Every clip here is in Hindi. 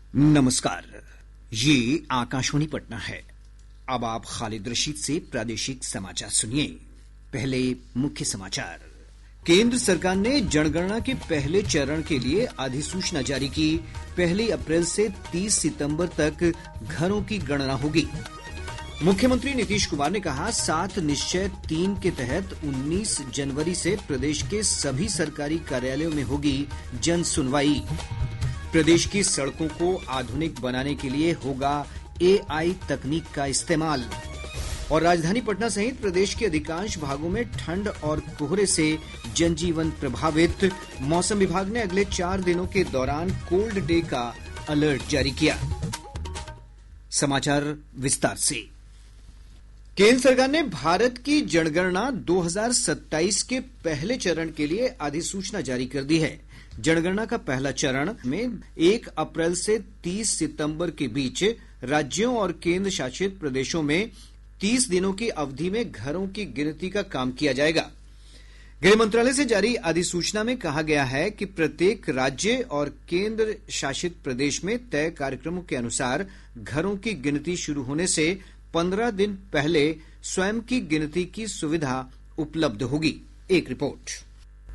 नमस्कार, ये आकाशवाणी पटना है। अब आप खालिद रशीद से प्रादेशिक समाचार सुनिए। पहले मुख्य समाचार। केंद्र सरकार ने जनगणना के पहले चरण के लिए अधिसूचना जारी की। 1 अप्रैल से 30 सितंबर तक घरों की गणना होगी। मुख्यमंत्री नीतीश कुमार ने कहा, 7 निश्चय 3 के तहत 19 जनवरी से प्रदेश के सभी सरकारी कार्यालयों में होगी जन सुनवाई। प्रदेश की सड़कों को आधुनिक बनाने के लिए होगा AI तकनीक का इस्तेमाल। और राजधानी पटना सहित प्रदेश के अधिकांश भागों में ठंड और कोहरे से जनजीवन प्रभावित। मौसम विभाग ने अगले 4 दिनों के दौरान कोल्ड डे का अलर्ट जारी किया। समाचार विस्तार से। केंद्र सरकार ने भारत की जनगणना 2027 के पहले चरण के लिए अधिसूचना जारी कर दी है। जनगणना का पहला चरण में 1 अप्रैल से 30 सितंबर के बीच राज्यों और केंद्र शासित प्रदेशों में 30 दिनों की अवधि में घरों की गिनती का काम किया जाएगा। गृह मंत्रालय से जारी अधिसूचना में कहा गया है कि प्रत्येक राज्य और केंद्र शासित प्रदेश में तय कार्यक्रमों के अनुसार घरों की गिनती शुरू होने से 15 दिन पहले स्वयं की गिनती की सुविधा उपलब्ध होगी। एक रिपोर्ट।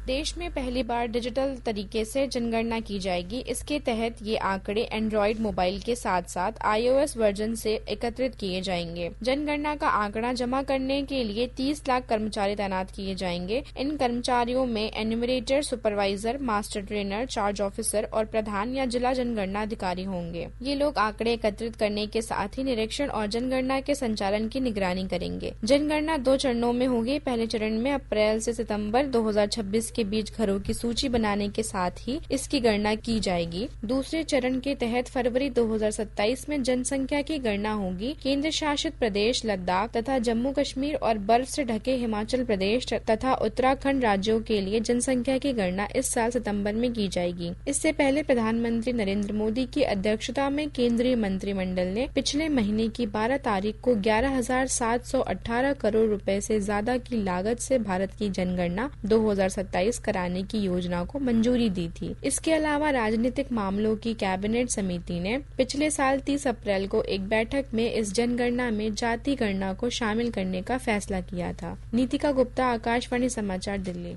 देश में पहली बार डिजिटल तरीके से जनगणना की जाएगी। इसके तहत ये आंकड़े एंड्रॉइड मोबाइल के साथ साथ iOS वर्जन से एकत्रित किए जाएंगे। जनगणना का आंकड़ा जमा करने के लिए 30 लाख कर्मचारी तैनात किए जाएंगे। इन कर्मचारियों में enumerator, supervisor, master trainer, charge officer और प्रधान या जिला जनगणना अधिकारी होंगे। ये लोग आंकड़े एकत्रित करने के साथ ही निरीक्षण और जनगणना के संचालन की निगरानी करेंगे। जनगणना 2 चरणों में होगी। पहले चरण में अप्रैल से सितंबर 2026 के बीच घरों की सूची बनाने के साथ ही इसकी गणना की जाएगी। दूसरे चरण के तहत फरवरी 2027 में जनसंख्या की गणना होगी। केंद्र शासित प्रदेश लद्दाख तथा जम्मू कश्मीर और बर्फ से ढके हिमाचल प्रदेश तथा उत्तराखंड राज्यों के लिए जनसंख्या की गणना इस साल सितंबर में की जाएगी। इससे पहले प्रधानमंत्री नरेंद्र मोदी की अध्यक्षता में केंद्रीय मंत्रिमंडल ने पिछले महीने की 12 तारीख को 11,718 करोड़ रुपए से ज्यादा की लागत से भारत की जनगणना 2027 कराने की योजना को मंजूरी दी थी। इसके अलावा राजनीतिक मामलों की कैबिनेट समिति ने पिछले साल 30 अप्रैल को एक बैठक में इस जनगणना में जाति गणना को शामिल करने का फैसला किया था। नीतिका गुप्ता, आकाशवाणी समाचार, दिल्ली।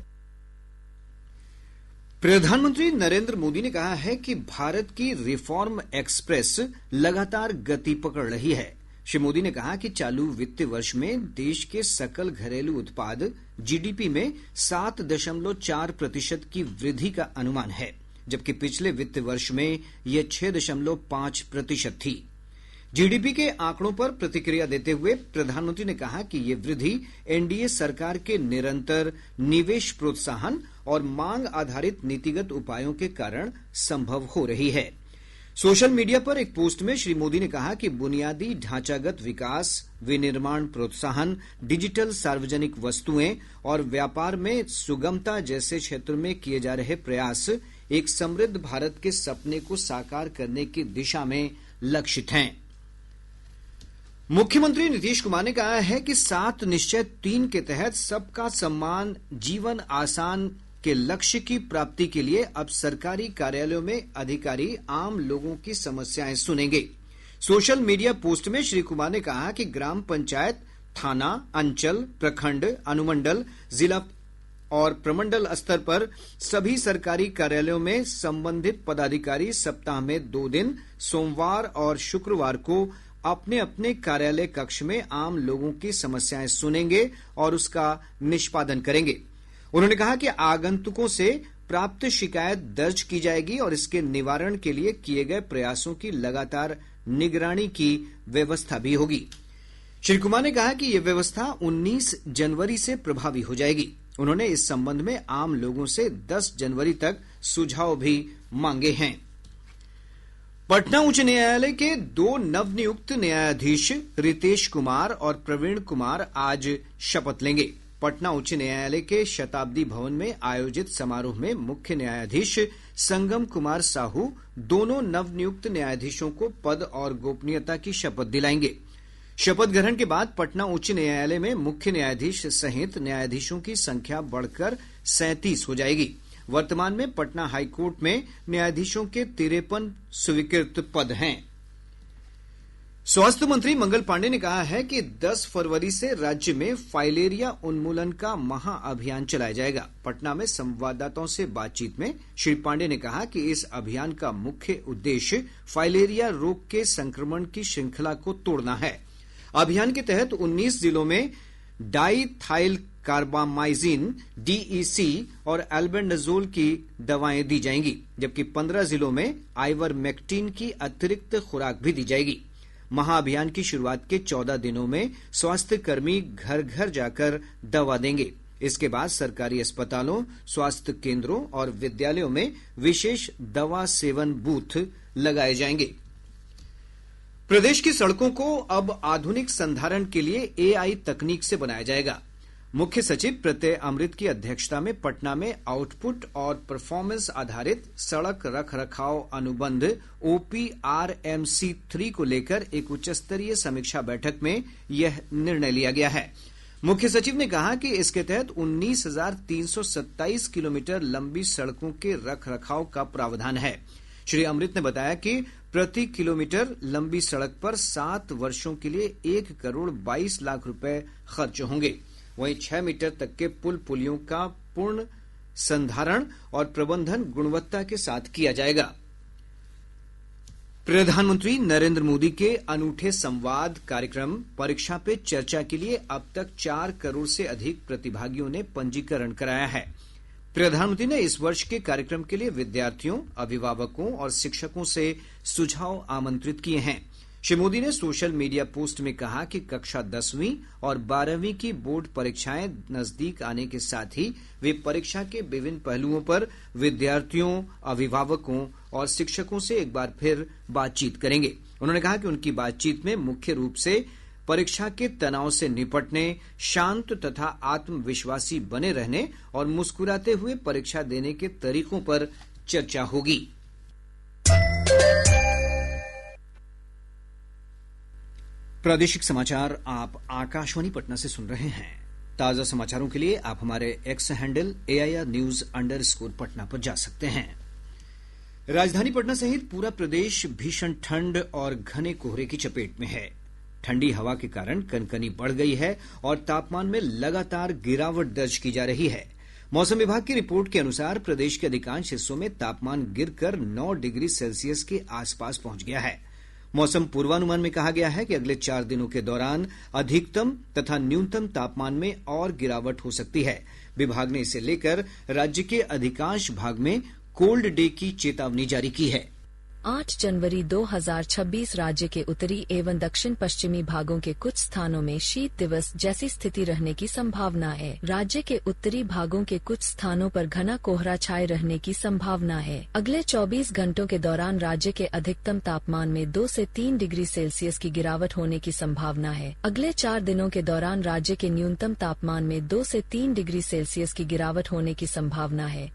प्रधानमंत्री नरेंद्र मोदी ने कहा है कि भारत की रिफॉर्म एक्सप्रेस लगातार गति पकड़ रही है। श्री मोदी ने कहा कि चालू वित्त वर्ष में देश के सकल घरेलू उत्पाद GDP में 7.4% की वृद्धि का अनुमान है, जबकि पिछले वित्त वर्ष में यह 6.5% थी। GDP के आंकड़ों पर प्रतिक्रिया देते हुए प्रधानमंत्री ने कहा कि ये वृद्धि NDA सरकार के निरंतर निवेश प्रोत्साहन और मांग आधारित नीतिगत उपायों के कारण संभव हो रही है। सोशल मीडिया पर एक पोस्ट में श्री मोदी ने कहा कि बुनियादी ढांचागत विकास, विनिर्माण प्रोत्साहन, डिजिटल सार्वजनिक वस्तुएं और व्यापार में सुगमता जैसे क्षेत्रों में किए जा रहे प्रयास एक समृद्ध भारत के सपने को साकार करने की दिशा में लक्षित हैं। मुख्यमंत्री नीतीश कुमार ने कहा है कि 7 निश्चय 3 के तहत सबका सम्मान, जीवन आसान के लक्ष्य की प्राप्ति के लिए अब सरकारी कार्यालयों में अधिकारी आम लोगों की समस्याएं सुनेंगे। सोशल मीडिया पोस्ट में श्री कुमार ने कहा कि ग्राम पंचायत, थाना, अंचल, प्रखंड, अनुमंडल, जिला और प्रमंडल स्तर पर सभी सरकारी कार्यालयों में संबंधित पदाधिकारी सप्ताह में 2 दिन सोमवार और शुक्रवार को अपने अपने कार्यालय कक्ष में आम लोगों की समस्याएं सुनेंगे और उसका निष्पादन करेंगे। उन्होंने कहा कि आगंतुकों से प्राप्त शिकायत दर्ज की जाएगी और इसके निवारण के लिए किए गए प्रयासों की लगातार निगरानी की व्यवस्था भी होगी। श्री कुमार ने कहा कि यह व्यवस्था 19 जनवरी से प्रभावी हो जाएगी। उन्होंने इस संबंध में आम लोगों से 10 जनवरी तक सुझाव भी मांगे हैं। पटना उच्च न्यायालय के 2 नवनियुक्त न्यायाधीश रितेश कुमार और प्रवीण कुमार आज शपथ लेंगे। पटना उच्च न्यायालय के शताब्दी भवन में आयोजित समारोह में मुख्य न्यायाधीश संगम कुमार साहू दोनों नवनियुक्त न्यायाधीशों को पद और गोपनीयता की शपथ दिलाएंगे। शपथ ग्रहण के बाद पटना उच्च न्यायालय में मुख्य न्यायाधीश सहित न्यायाधीशों की संख्या बढ़कर 37 हो जाएगी। वर्तमान में पटना हाईकोर्ट में न्यायाधीशों के 53 स्वीकृत पद हैं। स्वास्थ्य मंत्री मंगल पांडेय ने कहा है कि 10 फरवरी से राज्य में फाइलेरिया उन्मूलन का महाअभियान चलाया जाएगा। पटना में संवाददाताओं से बातचीत में श्री पांडेय ने कहा कि इस अभियान का मुख्य उद्देश्य फाइलेरिया रोग के संक्रमण की श्रृंखला को तोड़ना है। अभियान के तहत 19 जिलों में डाइथाइल कार्बामाइजिन DEC और एल्बेंडाजोल की दवाएं दी जाएंगी, जबकि 15 जिलों में आइवरमेक्टिन की अतिरिक्त खुराक भी दी जाएगी। महाअभियान की शुरुआत के 14 दिनों में स्वास्थ्य कर्मी घर घर जाकर दवा देंगे। इसके बाद सरकारी अस्पतालों, स्वास्थ्य केंद्रों और विद्यालयों में विशेष दवा सेवन बूथ लगाए जाएंगे। प्रदेश की सड़कों को अब आधुनिक संधारण के लिए AI तकनीक से बनाया जाएगा। मुख्य सचिव प्रत्यय अमृत की अध्यक्षता में पटना में आउटपुट और परफॉर्मेंस आधारित सड़क रखरखाव अनुबंध OPRMC 3 को लेकर एक उच्चस्तरीय समीक्षा बैठक में यह निर्णय लिया गया है। मुख्य सचिव ने कहा कि इसके तहत 19,327 किलोमीटर लंबी सड़कों के रखरखाव का प्रावधान है। श्री अमृत ने बताया कि प्रति किलोमीटर लंबी सड़क पर 7 वर्षों के लिए 1,22 लाख रुपए खर्च होंगे। वहीं 6 मीटर तक के पुल पुलियों का पूर्ण संधारण और प्रबंधन गुणवत्ता के साथ किया जाएगा। प्रधानमंत्री नरेंद्र मोदी के अनूठे संवाद कार्यक्रम परीक्षा पे चर्चा के लिए अब तक 4 करोड़ से अधिक प्रतिभागियों ने पंजीकरण कराया है। प्रधानमंत्री ने इस वर्ष के कार्यक्रम के लिए विद्यार्थियों, अभिभावकों और शिक्षकों से सुझाव आमंत्रित किए हैं। श्री मोदी ने सोशल मीडिया पोस्ट में कहा कि कक्षा 10वीं और 12वीं की बोर्ड परीक्षाएं नजदीक आने के साथ ही वे परीक्षा के विभिन्न पहलुओं पर विद्यार्थियों, अभिभावकों और शिक्षकों से एक बार फिर बातचीत करेंगे। उन्होंने कहा कि उनकी बातचीत में मुख्य रूप से परीक्षा के तनाव से निपटने, शांत तथा आत्मविश्वासी बने रहने और मुस्कुराते हुए परीक्षा देने के तरीकों पर चर्चा होगी। प्रादेशिक समाचार आप आकाशवाणी पटना से सुन रहे हैं। ताजा समाचारों के लिए आप हमारे एक्स हैंडल AIR_News पटना पर जा सकते हैं। राजधानी पटना सहित पूरा प्रदेश भीषण ठंड और घने कोहरे की चपेट में है। ठंडी हवा के कारण कनकनी बढ़ गई है और तापमान में लगातार गिरावट दर्ज की जा रही है। मौसम विभाग की रिपोर्ट के अनुसार प्रदेश के अधिकांश हिस्सों में तापमान गिरकर 9 डिग्री सेल्सियस के आसपास पहुंच गया है। मौसम पूर्वानुमान में कहा गया है कि अगले 4 दिनों के दौरान अधिकतम तथा न्यूनतम तापमान में और गिरावट हो सकती है। विभाग ने इसे लेकर राज्य के अधिकांश भाग में कोल्ड डे की चेतावनी जारी की है। 8 जनवरी 2026 राज्य के उत्तरी एवं दक्षिण पश्चिमी भागों के कुछ स्थानों में शीत दिवस जैसी स्थिति रहने की संभावना है। राज्य के उत्तरी भागों के कुछ स्थानों पर घना कोहरा छाए रहने की संभावना है। अगले 24 घंटों के दौरान राज्य के अधिकतम तापमान में 2 से 3 डिग्री सेल्सियस की गिरावट होने की संभावना है। अगले 4 दिनों के दौरान राज्य के न्यूनतम तापमान में 2 से 3 डिग्री सेल्सियस की गिरावट होने की संभावना है।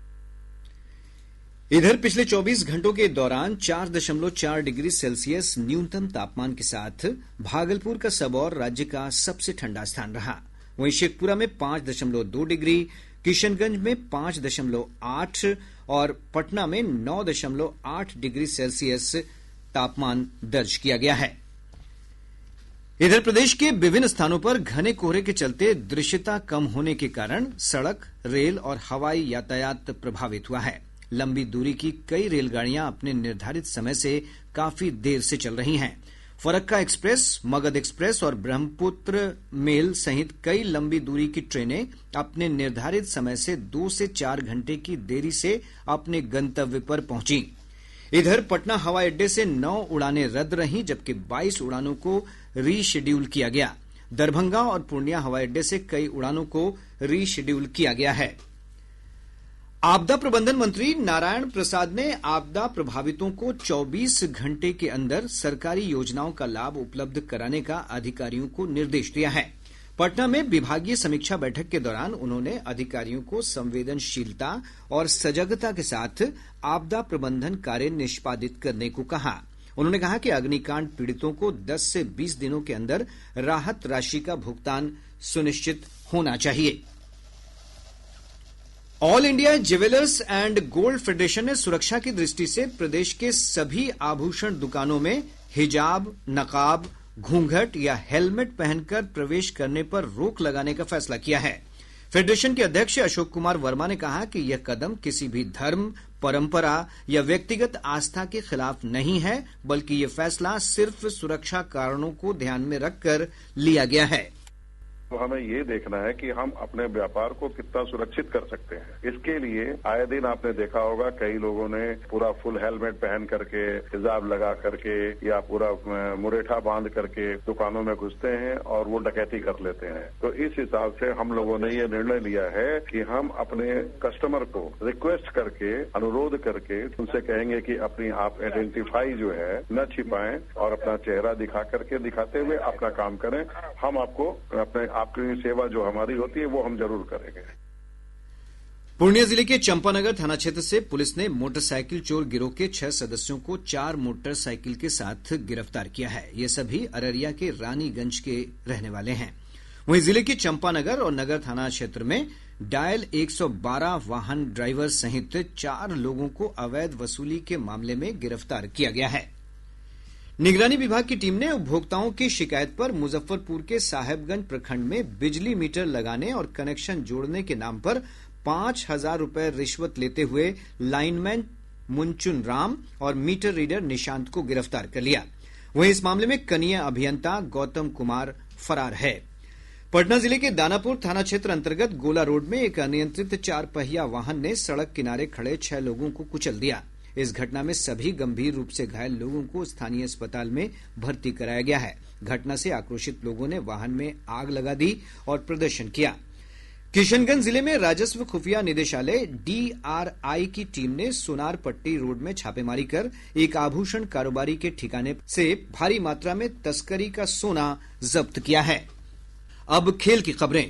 इधर पिछले 24 घंटों के दौरान 4.4 डिग्री सेल्सियस न्यूनतम तापमान के साथ भागलपुर का सबौर राज्य का सबसे ठंडा स्थान रहा। वहीं शेखपुरा में 5.2 डिग्री, किशनगंज में 5.8 और पटना में 9.8 डिग्री सेल्सियस तापमान दर्ज किया गया है। इधर प्रदेश के विभिन्न स्थानों पर घने कोहरे के चलते दृश्यता कम होने के कारण सड़क, रेल और हवाई यातायात प्रभावित हुआ है। लंबी दूरी की कई रेलगाड़ियां अपने निर्धारित समय से काफी देर से चल रही हैं। फरक्का एक्सप्रेस, मगध एक्सप्रेस और ब्रह्मपुत्र मेल सहित कई लंबी दूरी की ट्रेनें अपने निर्धारित समय से 2 से 4 घंटे की देरी से अपने गंतव्य पर पहुंची। इधर पटना हवाई अड्डे से 9 उड़ानें रद्द रहीं, जबकि 22 उड़ानों को रीशेड्यूल किया गया। दरभंगा और पूर्णिया हवाई अड्डे से कई उड़ानों को रीशेड्यूल किया गया है। आपदा प्रबंधन मंत्री नारायण प्रसाद ने आपदा प्रभावितों को 24 घंटे के अंदर सरकारी योजनाओं का लाभ उपलब्ध कराने का अधिकारियों को निर्देश दिया है। पटना में विभागीय समीक्षा बैठक के दौरान उन्होंने अधिकारियों को संवेदनशीलता और सजगता के साथ आपदा प्रबंधन कार्य निष्पादित करने को कहा। उन्होंने कहा कि अग्निकांड पीड़ितों को 10 से 20 दिनों के अंदर राहत राशि का भुगतान सुनिश्चित होना चाहिए। All India jewellers and gold federation ने सुरक्षा की दृष्टि से प्रदेश के सभी आभूषण दुकानों में हिजाब, नकाब, घूंघट या हेलमेट पहनकर प्रवेश करने पर रोक लगाने का फैसला किया है। फेडरेशन के अध्यक्ष अशोक कुमार वर्मा ने कहा कि यह कदम किसी भी धर्म, परंपरा या व्यक्तिगत आस्था के खिलाफ नहीं है, बल्कि यह फैसला सिर्फ सुरक्षा कारणों को ध्यान में रखकर लिया गया है। तो हमें ये देखना है कि हम अपने व्यापार को कितना सुरक्षित कर सकते हैं। इसके लिए आए दिन आपने देखा होगा कई लोगों ने पूरा फुल हेलमेट पहन करके, हिजाब लगा करके या पूरा मुरेठा बांध करके दुकानों में घुसते हैं और वो डकैती कर लेते हैं। तो इस हिसाब से हम लोगों ने ये निर्णय लिया है कि हम अपने कस्टमर को रिक्वेस्ट करके, अनुरोध करके उनसे कहेंगे कि अपनी आप आइडेंटिफाई जो है न छिपाएं और अपना चेहरा दिखाते हुए अपना काम करें। हम आपको आपकी सेवा जो हमारी होती है वो हम जरूर करेंगे। पूर्णिया जिले के चंपानगर थाना क्षेत्र से पुलिस ने मोटरसाइकिल चोर गिरोह के 6 सदस्यों को 4 मोटरसाइकिल के साथ गिरफ्तार किया है। ये सभी अररिया के रानीगंज के रहने वाले हैं। वहीं जिले के चंपानगर और नगर थाना क्षेत्र में डायल 112 वाहन ड्राइवर सहित 4 लोगों को अवैध वसूली के मामले में गिरफ्तार किया गया है। निगरानी विभाग की टीम ने उपभोक्ताओं की शिकायत पर मुजफ्फरपुर के साहेबगंज प्रखंड में बिजली मीटर लगाने और कनेक्शन जोड़ने के नाम पर 5,000 रुपए रिश्वत लेते हुए लाइनमैन मुंचुन राम और मीटर रीडर निशांत को गिरफ्तार कर लिया। वहीं इस मामले में कनीय अभियंता गौतम कुमार फरार है। पटना जिले के दानापुर थाना क्षेत्र अंतर्गत गोला रोड में एक अनियंत्रित 4 पहिया वाहन ने सड़क किनारे खड़े 6 लोगों को कुचल दिया। इस घटना में सभी गंभीर रूप से घायल लोगों को स्थानीय अस्पताल में भर्ती कराया गया है। घटना से आक्रोशित लोगों ने वाहन में आग लगा दी और प्रदर्शन किया। किशनगंज जिले में राजस्व खुफिया निदेशालय DRI की टीम ने सोनार पट्टी रोड में छापेमारी कर एक आभूषण कारोबारी के ठिकाने से भारी मात्रा में तस्करी का सोना जब्त किया है। अब खेल की खबरें।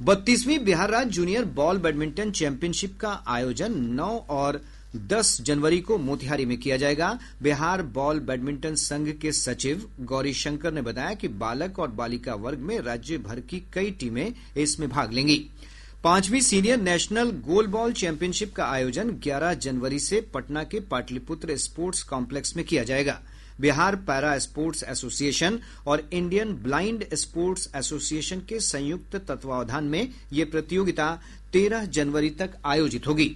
32वीं बिहार राज्य जूनियर बॉल बैडमिंटन चैंपियनशिप का आयोजन 9 और 10 जनवरी को मोतिहारी में किया जाएगा। बिहार बॉल बैडमिंटन संघ के सचिव गौरी शंकर ने बताया कि बालक और बालिका वर्ग में राज्य भर की कई टीमें इसमें भाग लेंगी। 5वीं सीनियर नेशनल गोल बॉल चैंपियनशिप का आयोजन 11 जनवरी से पटना के पाटलिपुत्र स्पोर्ट्स कॉम्प्लेक्स में किया जाएगा। बिहार पैरा स्पोर्ट्स एसोसिएशन और इंडियन ब्लाइंड स्पोर्ट्स एसोसिएशन के संयुक्त तत्वावधान में ये प्रतियोगिता 13 जनवरी तक आयोजित होगी।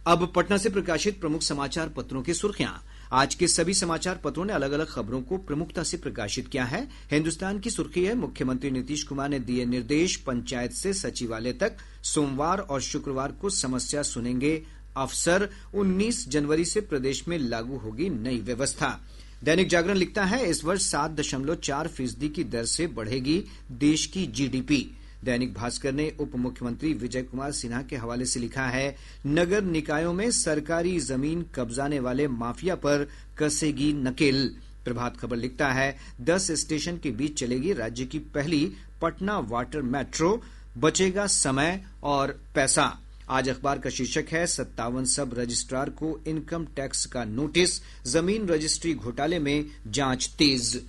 अब पटना से प्रकाशित प्रमुख समाचार पत्रों की सुर्खियां। आज के सभी समाचार पत्रों ने अलग अलग खबरों को प्रमुखता से प्रकाशित किया है। हिन्दुस्तान की सुर्खी है, मुख्यमंत्री नीतीश कुमार ने दिए निर्देश, पंचायत से सचिवालय तक सोमवार और शुक्रवार को समस्या सुनेंगे अफसर। 19 जनवरी से प्रदेश में लागू होगी नई व्यवस्था। दैनिक जागरण लिखता है, इस वर्ष 7.4% की दर से बढ़ेगी देश की GDP। दैनिक भास्कर ने उप मुख्यमंत्री विजय कुमार सिन्हा के हवाले से लिखा है, नगर निकायों में सरकारी जमीन कब्जाने वाले माफिया पर कसेगी नकेल। प्रभात खबर लिखता है, 10 स्टेशन के बीच चलेगी राज्य की पहली पटना वाटर मेट्रो, बचेगा समय और पैसा। आज अखबार का शीर्षक है, 57 सब रजिस्ट्रार को इनकम टैक्स का नोटिस, जमीन रजिस्ट्री घोटाले में जांच तेज।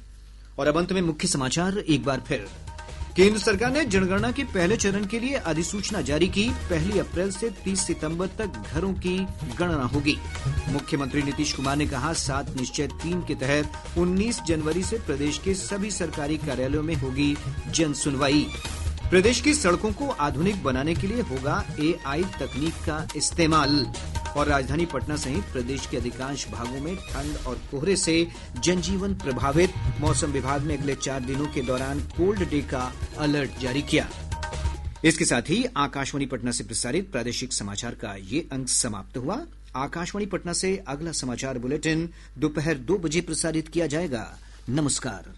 और अब अंत में मुख्य समाचार एक बार फिर। केंद्र सरकार ने जनगणना के पहले चरण के लिए अधिसूचना जारी की। 1 अप्रैल से 30 सितंबर तक घरों की गणना होगी। मुख्यमंत्री नीतीश कुमार ने कहा, 7 निश्चय 3 के तहत 19 जनवरी से प्रदेश के सभी सरकारी कार्यालयों में होगी जन सुनवाई। प्रदेश की सड़कों को आधुनिक बनाने के लिए होगा AI तकनीक का इस्तेमाल। और राजधानी पटना सहित प्रदेश के अधिकांश भागों में ठंड और कोहरे से जनजीवन प्रभावित। मौसम विभाग ने अगले 4 दिनों के दौरान कोल्ड डे का अलर्ट जारी किया। इसके साथ ही आकाशवाणी पटना से प्रसारित प्रादेशिक समाचार का ये अंक समाप्त हुआ। आकाशवाणी पटना से अगला समाचार बुलेटिन दोपहर 2 बजे प्रसारित किया जाएगा। नमस्कार।